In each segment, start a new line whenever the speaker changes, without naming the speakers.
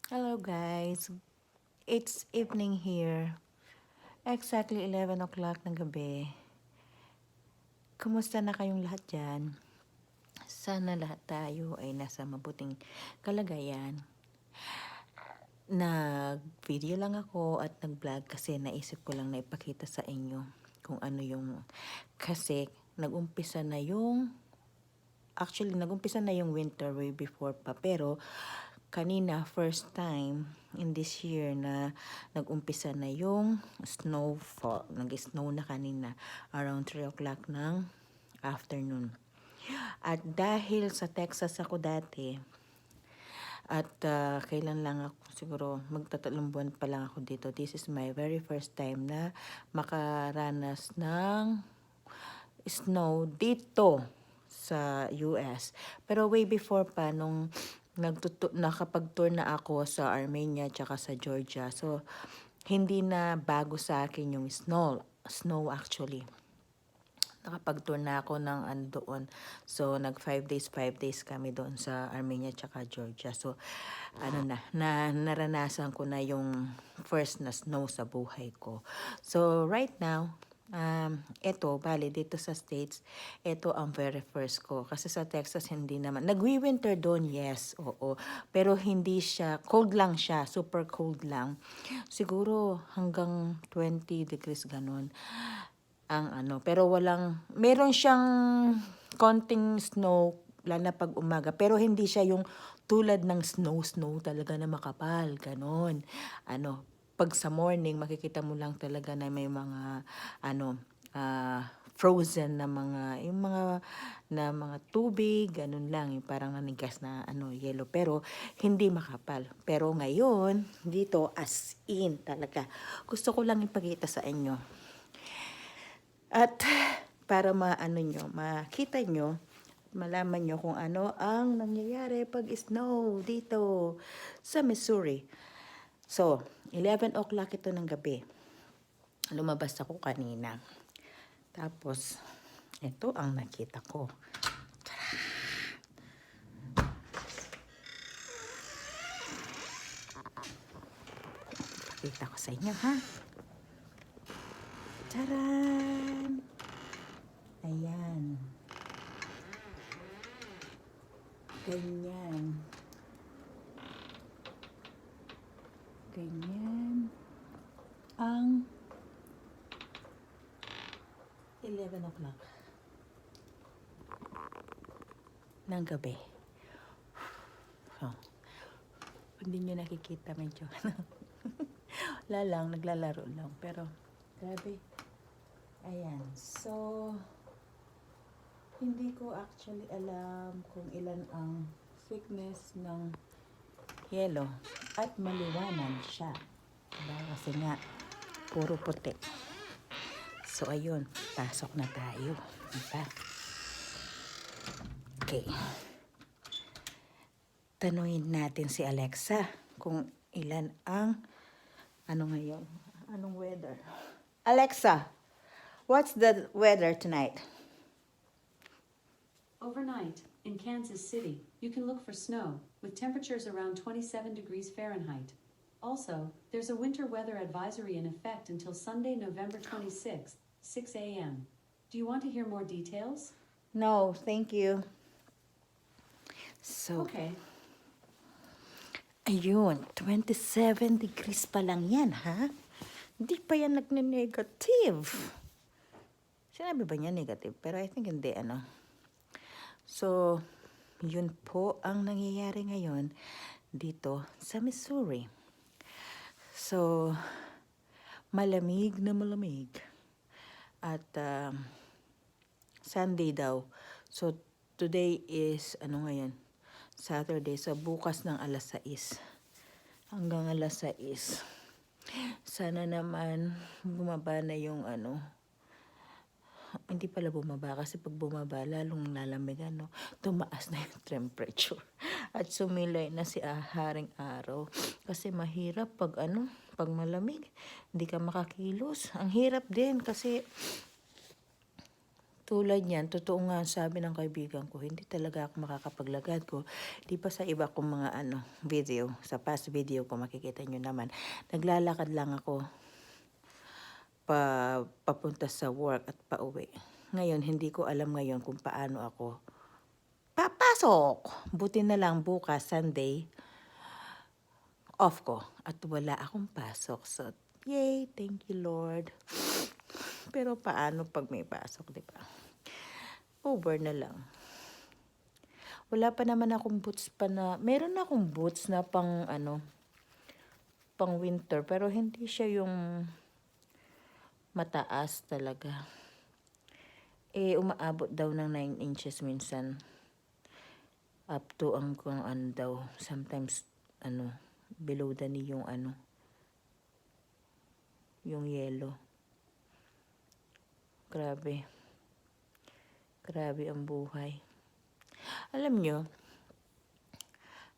Hello guys, it's evening here. Exactly 11 o'clock ng gabi. Kumusta na kayong lahat dyan? Sana lahat tayo ay nasa mabuting kalagayan. Nag-video lang ako at nag-vlog kasi naisip ko lang na ipakita sa inyo kung ano yung... Kasi nag-umpisa na yung... Actually, nag-umpisa na yung winter way before pa. Pero kanina, first time in this year na nag-umpisa na yung snowfall. Nag-snow na kanina around 3 o'clock ng afternoon. At dahil sa Texas ako dati, at kailan lang ako, siguro magtatatlong buwan pa lang ako dito. This is my very first time na makaranas ng snow dito sa US. Pero way before pa, nung nakapag-tour na ako sa Armenia tsaka sa Georgia. So, hindi na bago sa akin yung snow actually. Nakapag-tour na ako ng doon. So, nag 5 days kami doon sa Armenia tsaka Georgia. So, naranasan ko na yung first na snow sa buhay ko. So, right now, bali dito sa States, ito ang very first ko. Kasi sa Texas, hindi naman. Nagwi-winter doon, yes, oo. Pero hindi siya, cold lang siya, super cold lang. Siguro hanggang 20 degrees ganun ang pero meron siyang konting snow lalo na pag umaga, pero hindi siya yung tulad ng snow talaga na makapal, ganon. Pag sa morning makikita mo lang talaga na may mga frozen na mga tubig, ganun lang, yung parang nanigas na yellow, pero hindi makapal. Pero ngayon dito as in talaga, gusto ko lang ipakita sa inyo. At para makita nyo, malaman nyo kung ano ang nangyayari pag snow dito sa Missouri. So, 11 o'clock ito ng gabi. Lumabas ako kanina. Tapos, ito ang nakita ko. Pakita ko sa inyo, ha? Taran! Ayan. Ganyan. Ganyan. Ang 11 o'clock ng gabi. So, hindi nyo nakikita medyo wala lang, naglalaro lang. Pero, grabe. Ayan. So, hindi ko actually alam kung ilan ang thickness ng yellow. At maliwanag siya. Diba? Kasi nga, puro puti. So, ayun. Pasok na tayo. Diba? Okay. Tanungin natin si Alexa kung ilan ang ngayon? Anong weather? Alexa, what's the weather tonight?
Overnight, in Kansas City, you can look for snow, with temperatures around 27 degrees Fahrenheit. Also, there's a winter weather advisory in effect until Sunday, November 26th, 6 a.m. Do you want to hear more details?
No, thank you. So,
Okay.
ayun, 27 degrees pa lang yan, ha? Hindi pa yan nagne-negative. Sinabi ba niya negative? Pero I think hindi, So, yun po ang nangyayari ngayon dito sa Missouri. So, malamig na malamig. At Sunday daw. So, today is, ngayon? Saturday. So, bukas ng alas 6. Hanggang alas 6. Sana naman bumaba na yung hindi pala bumaba kasi pag bumaba lalong lalamig tumaas na yung temperature at sumilay na si haring araw kasi mahirap pag pag malamig hindi ka makakilos. Ang hirap din kasi Tulad niyan, totoo nga ang sabi ng kaibigan ko, hindi talaga ako makakapaglagad ko. Di pa sa iba kong mga video, sa past video ko makikita nyo naman, naglalakad lang ako papunta sa work at pauwi. Ngayon, hindi ko alam ngayon kung paano ako papasok. Buti na lang bukas, Sunday, off ko at wala akong pasok. So, yay, thank you Lord. Pero paano pag may pasok, di ba? Over na lang. Wala pa naman akong boots pa na, meron akong boots na pang pang winter, pero hindi siya yung mataas talaga. Umaabot daw ng 9 inches minsan. Up to ang kung ano daw, sometimes below the knee yung yung yellow. Grabe. Grabe ang buhay. Alam nyo,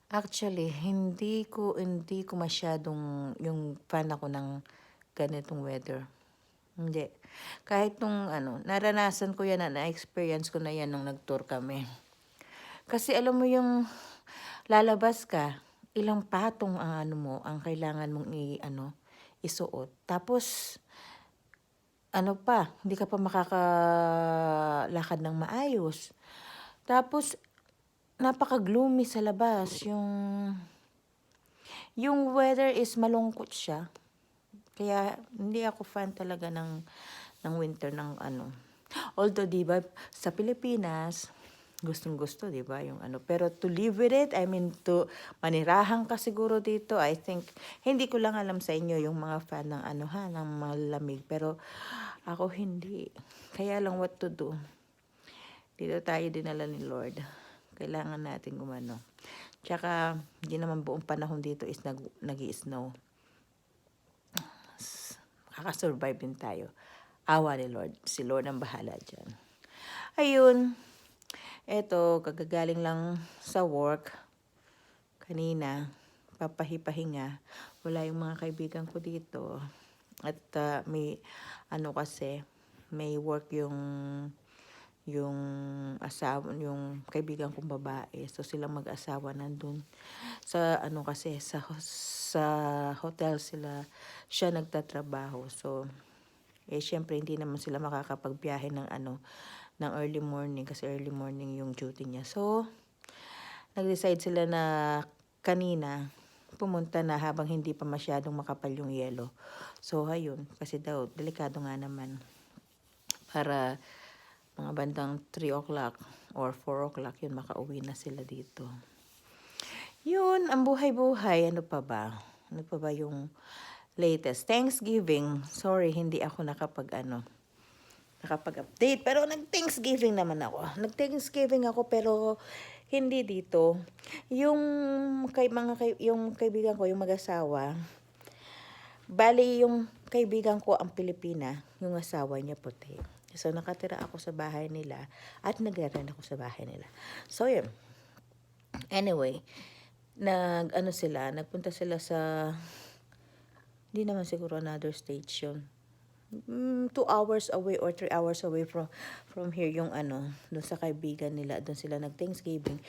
actually, hindi ko masyadong yung fan ako ng ganitong weather. Hindi. Kahit nung naranasan ko yan na-experience ko na yan nung nag-tour kami. Kasi alam mo yung lalabas ka, ilang patong ang ang kailangan mong isuot. Tapos, hindi ka pa makakalakad ng maayos. Tapos, napaka-gloomy sa labas. Yung weather is malungkot siya. Kaya, hindi ako fan talaga ng winter ng Although, diba, sa Pilipinas, gustong-gusto, diba, yung Pero to live with it, I mean, to manirahan ka siguro dito, I think, hindi ko lang alam sa inyo yung mga fan ng ng malamig. Pero, ako hindi. Kaya lang what to do. Dito tayo dinala ni Lord. Kailangan natin gumano. Tsaka, hindi naman buong panahon dito is nag-i-snow. Kakasurvive din tayo. Awa ni Lord. Si Lord ang bahala dyan. Ayun. Eto, kagagaling lang sa work. Kanina, papahipahinga. Wala yung mga kaibigan ko dito. At may kasi, may work yung asawa, yung kaibigan kong babae. So, silang mag-asawa nandun. Sa kasi, sa hotel siya nagtatrabaho. So, syempre, hindi naman sila makakapagbiyahe ng ng early morning. Kasi early morning yung duty niya. So, nag-decide sila na kanina, pumunta na habang hindi pa masyadong makapal yung yelo. So, ayun. Kasi daw, delikado nga naman. Para mga bandang 3 o'clock or 4 o'clock yun, makauwi na sila dito. Yun, ang buhay-buhay. Ano pa ba yung latest? Thanksgiving. Sorry, hindi ako nakapag-update. Pero nag-Thanksgiving naman ako. Nag-Thanksgiving ako pero hindi dito. Yung kaibigan ko, yung mag-asawa, bali yung kaibigan ko ang Pilipina, yung asawa niya puti. So, nakatira ako sa bahay nila at nag-rent ako sa bahay nila. So, yun. Anyway, nagpunta sila sa, hindi naman siguro another station. 2 hours away or 3 hours away from here yung doon sa kaibigan nila, doon sila nag-Thanksgiving.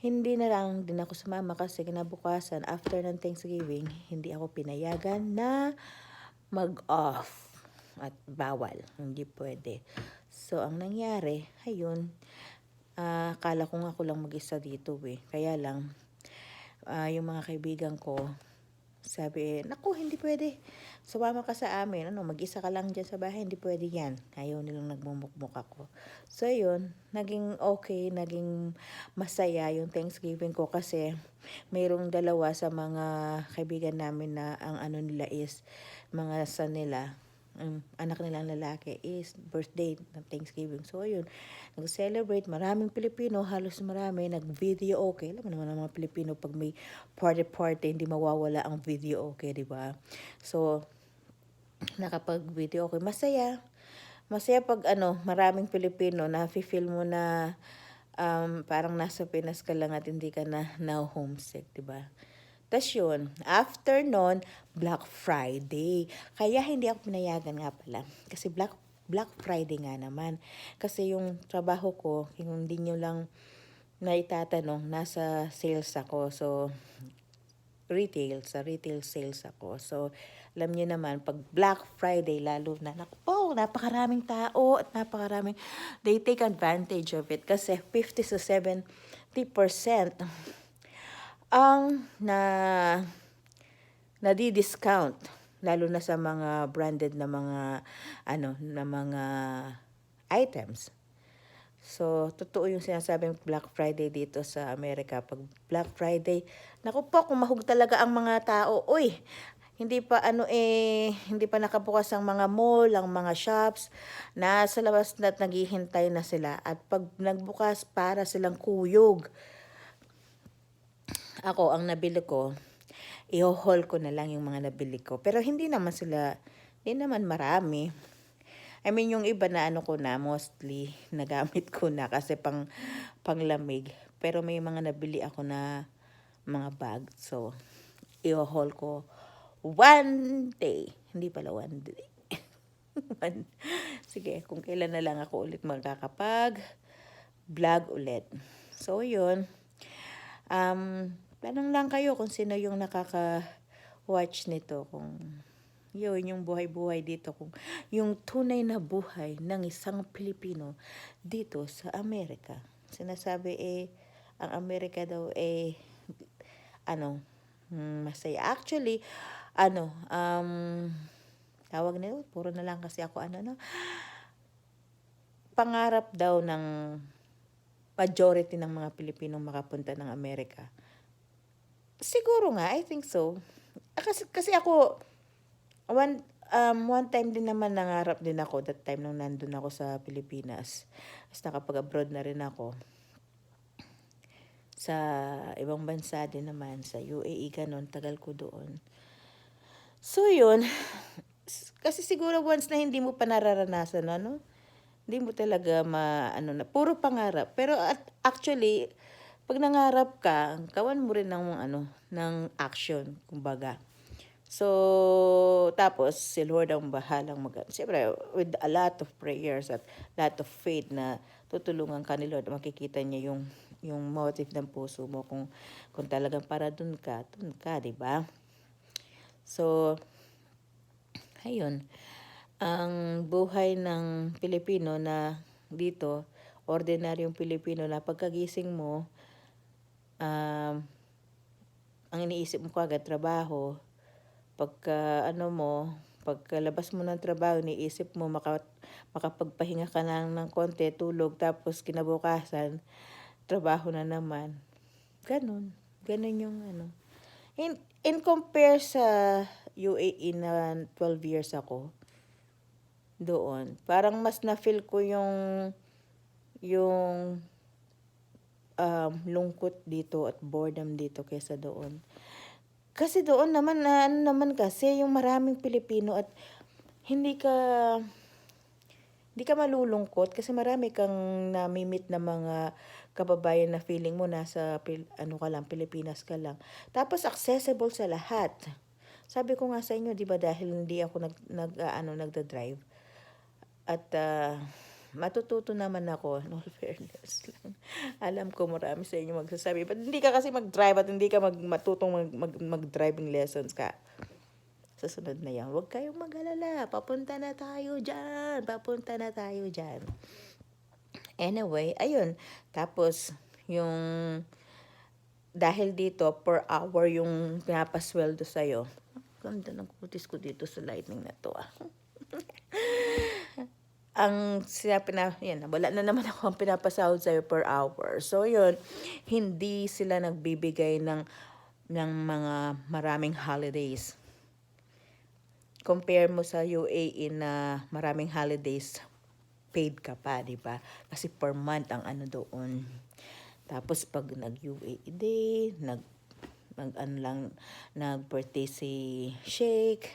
Hindi na lang din ako sumama kasi kinabukasan after ng Thanksgiving, hindi ako pinayagan na mag-off at bawal, hindi pwede. So ang nangyari, ayun, akala ko nga ako lang mag-isa dito Kaya lang yung mga kaibigan ko sabi, naku, hindi pwede. Sumama ka sa amin. Mag-isa ka lang dyan sa bahay. Hindi pwede yan. Ayaw nilang nagmumukmuk ako. So, yun. Naging okay. Naging masaya yung Thanksgiving ko kasi mayroong dalawa sa mga kaibigan namin na ang nila is mga son nila. Anak nilang lalaki is birthday ng Thanksgiving. So, ayun. Nag-celebrate. Maraming Pilipino. Halos marami. Nag-video okay. Alam mo naman ang mga Pilipino pag may party, hindi mawawala ang video okay, di ba? So, nakapag-video okay. Masaya. Masaya pag maraming Pilipino na feel mo na parang nasa Pinas ka lang at hindi ka na homesick, di ba? Tas yun, after nun, Black Friday. Kaya hindi ako pinayagan nga pala. Kasi Black Black Friday nga naman. Kasi yung trabaho ko, yung hindi nyo lang naitatanong, nasa sales ako. So, sa retail sales ako. So, alam niyo naman, pag Black Friday, lalo na, naku, napakaraming tao at they take advantage of it kasi 50 to 70% ang nadi-discount, lalo na sa mga branded na mga items. So, totoo yung sinasabing Black Friday dito sa Amerika. Pag Black Friday, naku po, kumahog talaga ang mga tao. Uy, hindi pa nakabukas ang mga mall, ang mga shops. Nasa labas na naghihintay na sila. At pag nagbukas, para silang kuyog. Ako, ang nabili ko, i-haul ko na lang yung mga nabili ko. Pero hindi naman marami. I mean, yung iba na mostly, nagamit ko na kasi panglamig. Pero may mga nabili ako na mga bag. So, i-haul ko one day. Hindi pala one day. Sige, kung kailan na lang ako ulit magkakapag-vlog ulit. So, yun. Tanong lang kayo kung sino yung nakaka-watch nito. Kung yun, yung buhay-buhay dito. Kung yung tunay na buhay ng isang Pilipino dito sa Amerika. Sinasabi ang Amerika daw masaya. Actually, tawag nila, puro na lang kasi ako pangarap daw ng majority ng mga Pilipinong makapunta ng Amerika. Siguro nga, I think so. Kasi ako, one time din naman nangarap din ako, that time nung nandun ako sa Pilipinas. Tapos nakapag-abroad na rin ako. Sa ibang bansa din naman, sa UAE, ganun, tagal ko doon. So, yun. Kasi siguro once na hindi mo pa nararanasan, hindi mo talaga puro pangarap. Pero actually, pag nangarap ka, gawan mo rin ng action, kumbaga. So, tapos, si Lord ang bahalang siyempre, with a lot of prayers at lot of faith na tutulungan ka ni Lord, makikita niya yung motive ng puso mo kung talagang para dun ka, di ba? So, ayun. Ang buhay ng Pilipino na dito, ordinaryong Pilipino na pagkagising mo, ang iniisip mo kagad trabaho. Pagkalabas mo ng trabaho, iniisip mo makapagpahinga ka ng konti, tulog, tapos kinabukasan, trabaho na naman. Ganun yung In compare sa UAE na 12 years ako, doon, parang mas na-feel ko yung lungkot dito at boredom dito kaysa doon. Kasi doon naman, kasi yung maraming Pilipino at hindi ka malulungkot kasi marami kang nami-meet na mga kababayan na feeling mo nasa Pilipinas ka lang. Tapos accessible sa lahat. Sabi ko nga sa inyo, 'di ba, dahil hindi ako nagda-drive at matututo naman ako, in all fairness lang. Alam ko marami sa inyo magsasabi, but hindi ka kasi mag-drive at hindi ka matutong mag-driving lessons ka. Sa sunod na yan, huwag kayong mag-alala. Papunta na tayo dyan. Anyway, ayun. Tapos, dahil dito, per hour yung pinapasweldo sa'yo. Ganda ng kutis ko dito sa lightning na to, wala na naman ako ang pinapasahod sa'yo per hour. So, yun, hindi sila nagbibigay ng mga maraming holidays. Compare mo sa UAE na maraming holidays, paid ka pa, di ba? Kasi per month ang doon. Tapos, pag nag-UAE day, nag-birthday si Sheikh,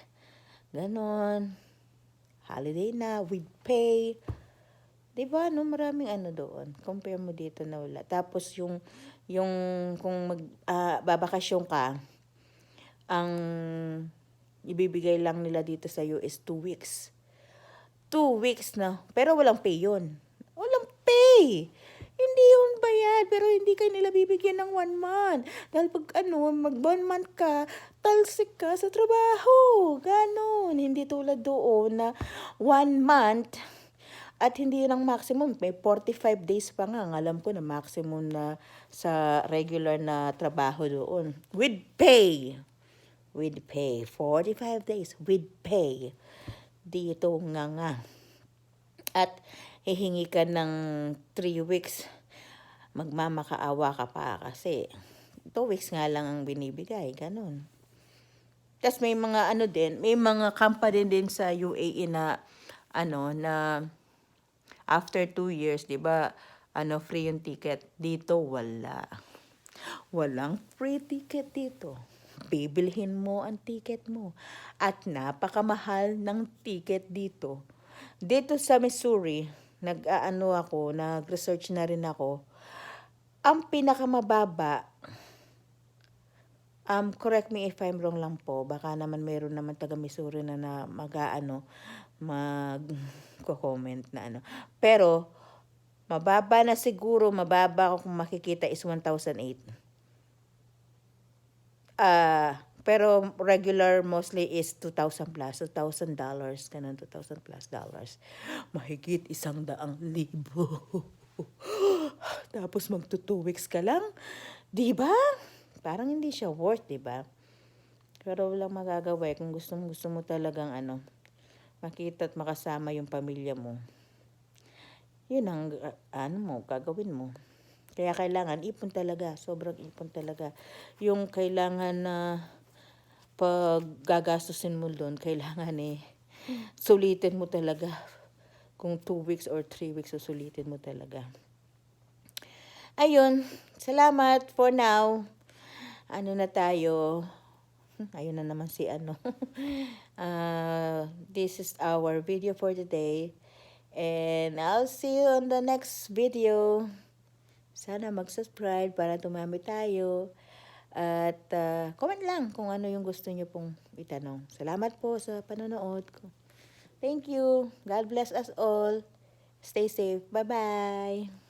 ganon, holiday na, with pay. Diba, maraming doon. Compare mo dito na wala. Tapos yung kung babakasyon ka, ang ibibigay lang nila dito sa US 2 weeks. 2 weeks na. Pero walang pay yun. Walang pay. Hindi yun bayad, pero hindi kayo nila bibigyan ng 1 month. Dahil pag mag 1 month ka, talsik ka sa trabaho. Ganon. Hindi tulad doon na 1 month at hindi yun ang maximum. May 45 days pa nga. Ang alam ko na maximum na sa regular na trabaho doon. With pay. With pay. 45 days with pay. Dito nga. At hihingi ka ng 3 weeks, magmamakaawa ka pa kasi 2 weeks nga lang ang binibigay, ganun. Tapos may mga may mga company din sa UAE na na after 2 years, 'di ba? Free yung ticket. Dito wala. Walang free ticket dito. Bibilhin mo ang ticket mo. At napakamahal ng ticket dito. Dito sa Missouri, nag-research na rin ako. Ang pinakamababa, correct me if I'm wrong lang po, baka naman meron naman taga Missouri na mag-comment na Pero, mababa na siguro, mababa kung makikita is 1,008. Pero regular mostly is $2,000 plus, $2,000, ganun, $2,000 plus dollars. Mahigit 100,000. Tapos magto 2 weeks ka lang, 'di ba? Parang hindi siya worth, 'di ba? Pero walang magagawa kung gusto mo talagang makita at makasama yung pamilya mo. Yun ang gagawin mo. Kaya kailangan ipon talaga, sobrang ipon talaga. Yung kailangan na pag gagastusin mo doon, kailangan sulitin mo talaga. Kung 2 weeks or 3 weeks, susulitin mo talaga. Ayun, salamat for now. Na tayo? Ayun na naman si this is our video for today. And I'll see you on the next video. Sana mag-subscribe para tumami tayo. At comment lang kung ano yung gusto nyo pong itanong. Salamat po sa panonood ko. Thank you. God bless us all. Stay safe. Bye-bye.